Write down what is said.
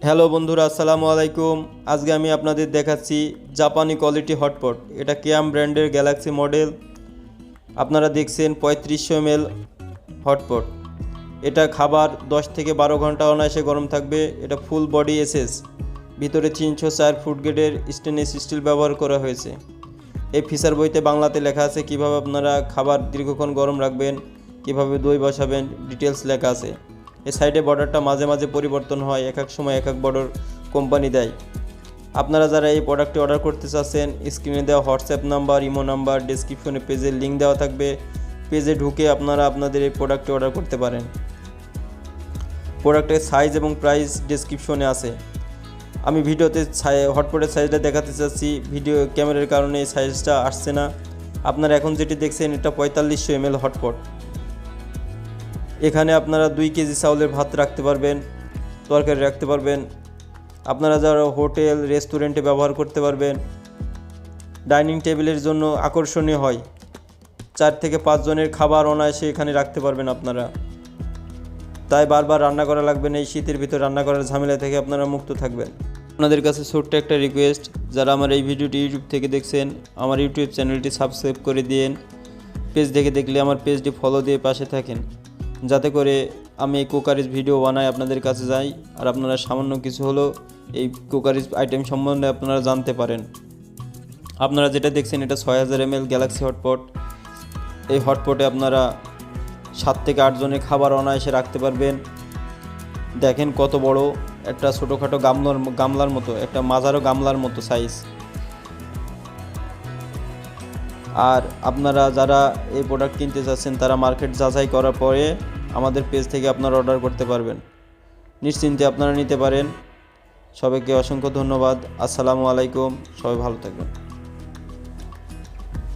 Hello বন্ধুরা, আসসালামু আলাইকুম। আজকে আমি আপনাদের দেখাচ্ছি জাপানি কোয়ালিটি হটপট। এটা কেয়াম ব্র্যান্ডের গ্যালাক্সি মডেল। আপনারা দেখছেন 3500 ml হটপট। এটা খাবার 10 থেকে 12 ঘন্টা অনায়াসে গরম থাকবে। এটা ফুল বডি এসএস, ভিতরে 304 ফুট গ্রেডের স্টেনলেস স্টিল ব্যবহার করা হয়েছে। এই ফিচার বইতে বাংলাতে লেখা আছে কিভাবে আপনারা খাবার দীর্ঘক্ষণ গরম রাখবেন, কিভাবে দই বসাবেন, ডিটেলস লেখা আছে। এই সাইডে বর্ডারটা মাঝে মাঝে পরিবর্তন হয়, এক এক সময় এক এক বর্ডার কোম্পানি দেয়। আপনারা যারা এই প্রোডাক্টটি অর্ডার করতে চাচ্ছেন, স্ক্রিনে দেওয়া হোয়াটসঅ্যাপ নাম্বার, ইমো নাম্বার, ডেসক্রিপশনে পেজের লিঙ্ক দেওয়া থাকবে। পেজে ঢুকে আপনারা আপনাদের এই প্রোডাক্টটি অর্ডার করতে পারেন। প্রোডাক্টের সাইজ এবং প্রাইস ডেসক্রিপশনে আছে। আমি ভিডিওতে হটপটের সাইজটা দেখাতে চাচ্ছি, ভিডিও ক্যামেরার কারণে এই সাইজটা আসছে না। আপনারা এখন যেটি দেখছেন এটা 4500 ml হটপট। এখানে আপনারা 2 কেজি চাউলের ভাত রাখতে পারবেন, তরকারি রাখতে পারবেন। আপনারা যারা হোটেল রেস্টুরেন্টে ব্যবহার করতে পারবেন। ডাইনিং টেবিলের জন্য আকর্ষণীয় হয়। 4 থেকে 5 জনের খাবার অনায়াসে এখানে রাখতে পারবেন আপনারা। তাই বারবার রান্না করা লাগবে না। এই শীতের ভিতর রান্না করার ঝামেলা থেকে আপনারা মুক্ত থাকবেন। আপনাদের কাছে ছোট্ট একটা রিকোয়েস্ট, যারা আমার এই ভিডিওটি ইউটিউব থেকে দেখছেন, আমার ইউটিউব চ্যানেলটি সাবস্ক্রাইব করে দিন। পেজ থেকে দেখলে আমার পেজটি ফলো দিয়ে পাশে থাকেন, যাতে করে আমি এই কুকারিজ ভিডিও বানাই আপনাদের কাছে যাই, আর আপনারা সামান্য কিছু হলেও এই কুকারিজ আইটেম সম্বন্ধে আপনারা জানতে পারেন। আপনারা যেটা দেখছেন এটা 6000 ml গ্যালাক্সি হটপট। এই হটপটে আপনারা 7 থেকে 8 জনের খাবার অনায়াসে রাখতে পারবেন। দেখেন কত বড়, একটা ছোটোখাটো গামলার মতো, একটা মাঝারো গামলার মতো সাইজ। আর আপনারা যারা এই প্রোডাক্ট কিনতে চাচ্ছেন তারা মার্কেট যাচাই করার পরে আমাদের পেজ থেকে আপনারা অর্ডার করতে পারবেন। নিশ্চিন্তে আপনারা নিতে পারেন। সবাইকে অসংখ্য ধন্যবাদ। আসসালামু আলাইকুম। সবাই ভালো থাকবেন।